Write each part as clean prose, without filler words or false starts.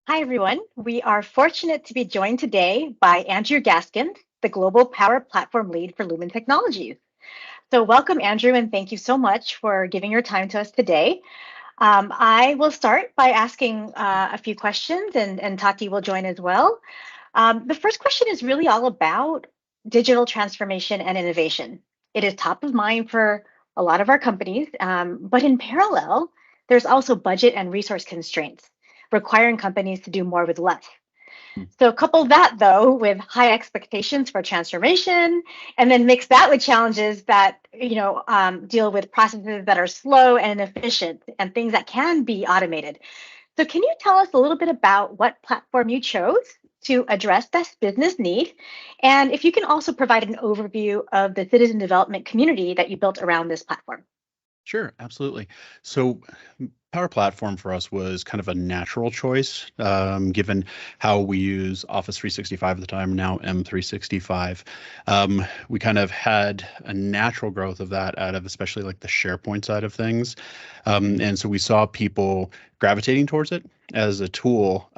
Hi, everyone. We are fortunate to be joined today by Andrew Gaskin, the Global Power Platform Lead for Lumen Technologies. So, welcome, Andrew, and thank you so much for giving your time to us today. I will start by asking a few questions, and Tati will join as well. The first question is really all about digital transformation and innovation. It is top of mind for a lot of our companies, but in parallel, there's also budget and resource constraints requiring companies to do more with less. So couple that though with high expectations for transformation, and then mix that with challenges that deal with processes that are slow and inefficient and things that can be automated. So can you tell us a little bit about what platform you chose to address this business need? And if you can also provide an overview of the citizen development community that you built around this platform. Sure, absolutely. So, Power Platform for us was kind of a natural choice, given how we use Office 365 at the time, now M365. We kind of had a natural growth of that out of especially like the SharePoint side of things. And so we saw people gravitating towards it as a tool,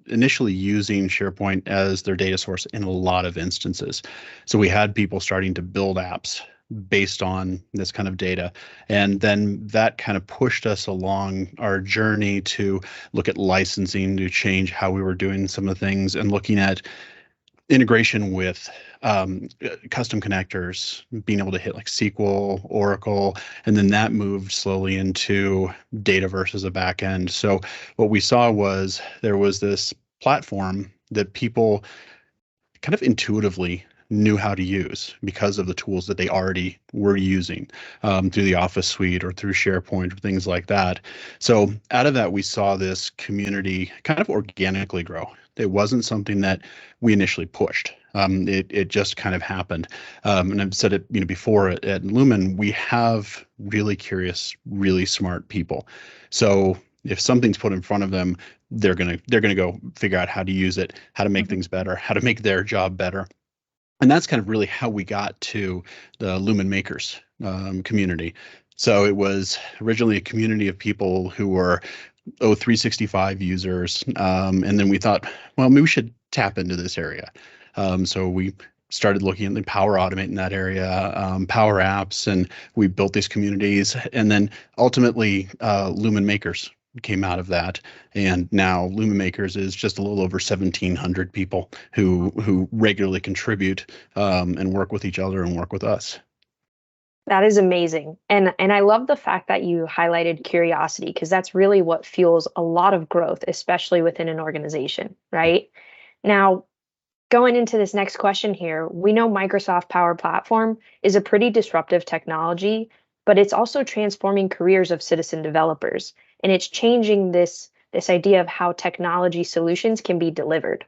initially using SharePoint as their data source in a lot of instances. So we had people starting to build apps based on this kind of data. And then that kind of pushed us along our journey to look at licensing, to change how we were doing some of the things, and looking at integration with custom connectors, being able to hit like SQL, Oracle, and then that moved slowly into Dataverse as a backend. So what we saw was there was this platform that people kind of intuitively knew how to use because of the tools that they already were using through the Office suite or through SharePoint or things like that. So out of that, we saw this community kind of organically grow. It wasn't something that we initially pushed. It just kind of happened. And I've said it before at Lumen, we have really curious, really smart people. So if something's put in front of them, they're gonna go figure out how to use it, how to make things better, how to make their job better. And that's kind of really how we got to the Lumen Makers community. So it was originally a community of people who were 365 users. And then we thought, well, maybe we should tap into this area. So we started looking at the Power Automate in that area, Power Apps, and we built these communities. And then ultimately, Lumen Makers came out of that, and now Lumen Makers is just a little over 1,700 people who regularly contribute and work with each other and work with us. That is amazing. And I love the fact that you highlighted curiosity, because that's really what fuels a lot of growth, especially within an organization, right? Now, going into this next question here, we know Microsoft Power Platform is a pretty disruptive technology, but it's also transforming careers of citizen developers, and it's changing this idea of how technology solutions can be delivered.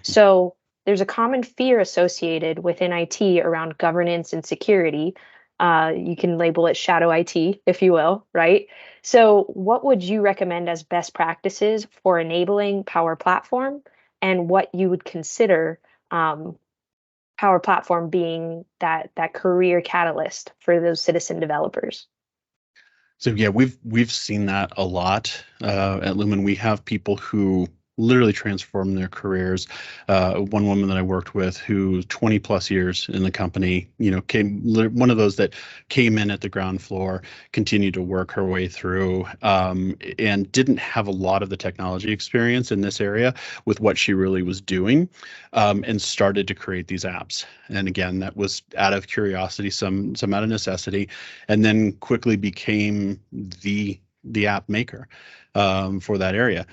So there's a common fear associated within IT around governance and security. You can label it shadow IT, if you will, right? So what would you recommend as best practices for enabling Power Platform, and what you would consider Power Platform being that career catalyst for those citizen developers? So yeah, we've seen that a lot at Lumen. We have people who literally transform their careers. One woman that I worked with who 20 plus years in the company, one of those that came in at the ground floor, continued to work her way through, and didn't have a lot of the technology experience in this area with what she really was doing, and started to create these apps. And again, that was out of curiosity, some out of necessity, and then quickly became the app maker for that area.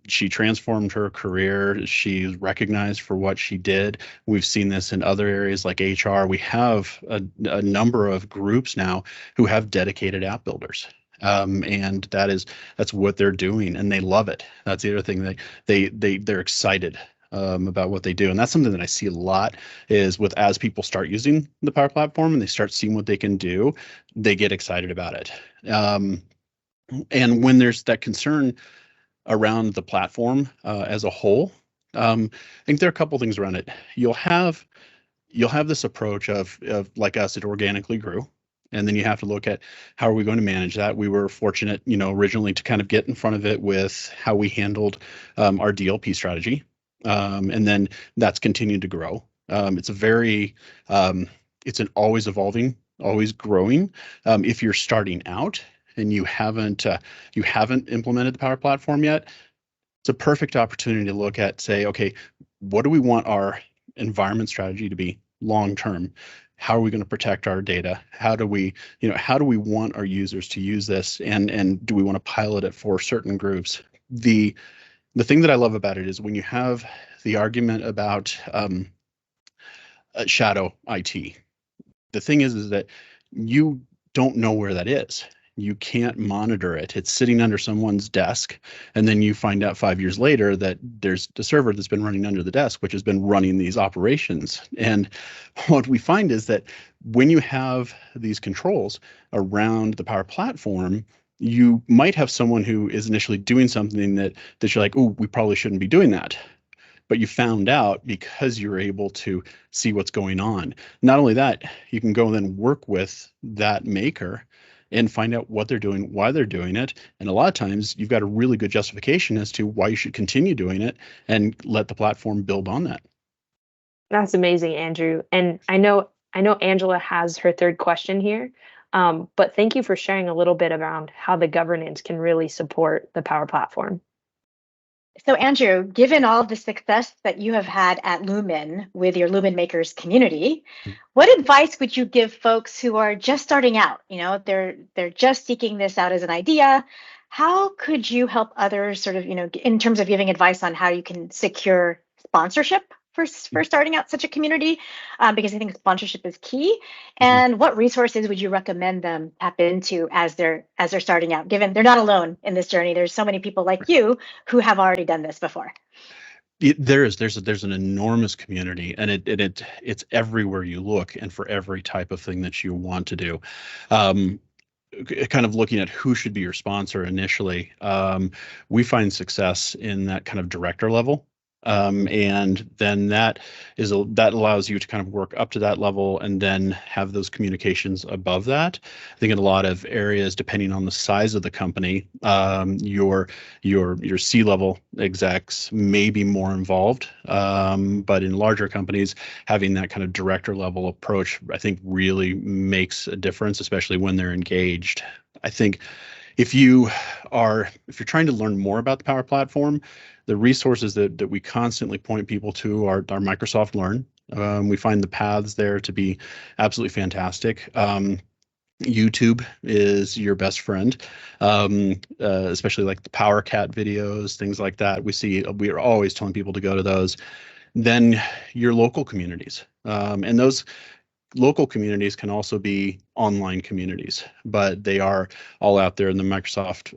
She transformed her career. She's recognized for what she did. We've seen this in other areas like HR. We have a number of groups now who have dedicated app builders. And that's what they're doing, and they love it. That's the other thing. They're excited about what they do, and that's something that I see a lot is as people start using the Power Platform and they start seeing what they can do, they get excited about it. And when there's that concern around the platform as a whole, I think there are a couple things around it. You'll have this approach of like us, it organically grew. And then you have to look at how are we going to manage that. We were fortunate, originally to kind of get in front of it with how we handled our DLP strategy. And then that's continued to grow. It's a very, it's an always evolving, always growing. If you're starting out and you haven't implemented the Power Platform yet, it's a perfect opportunity to look at, say, okay, what do we want our environment strategy to be long term? How are we going to protect our data? How do we want our users to use this? And do we want to pilot it for certain groups? The thing that I love about it is when you have the argument about shadow IT. The thing is that you don't know where that is. You can't monitor it. It's sitting under someone's desk, and then you find out 5 years later that there's a server that's been running under the desk, which has been running these operations. And what we find is that when you have these controls around the Power Platform, you might have someone who is initially doing something that you're like, oh, we probably shouldn't be doing that. But you found out because you're able to see what's going on. Not only that, you can go and then work with that maker and find out what they're doing, why they're doing it. And a lot of times you've got a really good justification as to why you should continue doing it and let the platform build on that. That's amazing, Andrew. And I know Angela has her third question here. But thank you for sharing a little bit around how the governance can really support the Power Platform. So Andrew, given all of the success that you have had at Lumen with your Lumen Makers community, what advice would you give folks who are just starting out? They're just seeking this out as an idea. How could you help others sort of, in terms of giving advice on how you can secure sponsorship for starting out such a community? Because I think sponsorship is key. And what resources would you recommend them tap into as they're starting out, given they're not alone in this journey? There's so many people like you who have already done this before. There's an enormous community, and it's everywhere you look, and for every type of thing that you want to do. Kind of looking at who should be your sponsor initially, we find success in that kind of director level. And then that allows you to kind of work up to that level and then have those communications above that. I think in a lot of areas, depending on the size of the company, your C-level execs may be more involved. But in larger companies, having that kind of director level approach, I think, really makes a difference, especially when they're engaged. I think if you're trying to learn more about the Power Platform, the resources that we constantly point people to are Microsoft Learn. We find the paths there to be absolutely fantastic. YouTube is your best friend, especially like the Power Cat videos, things like that. We are always telling people to go to those. Then your local communities, and those local communities can also be online communities, but they are all out there in the Microsoft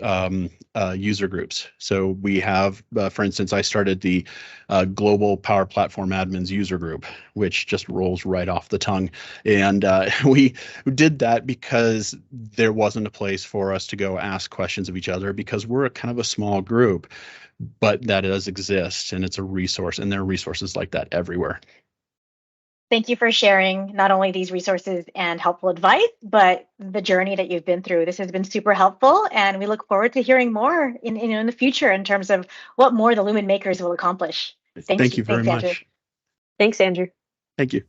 user groups. So we have, for instance, I started the Global Power Platform Admins user group, which just rolls right off the tongue. And we did that because there wasn't a place for us to go ask questions of each other, because we're a kind of a small group, but that does exist, and it's a resource, and there are resources like that everywhere. Thank you for sharing not only these resources and helpful advice, but the journey that you've been through. This has been super helpful, and we look forward to hearing more in the future in terms of what more the Lumen Makers will accomplish. Thank you very much. Andrew. Thanks, Andrew. Thank you.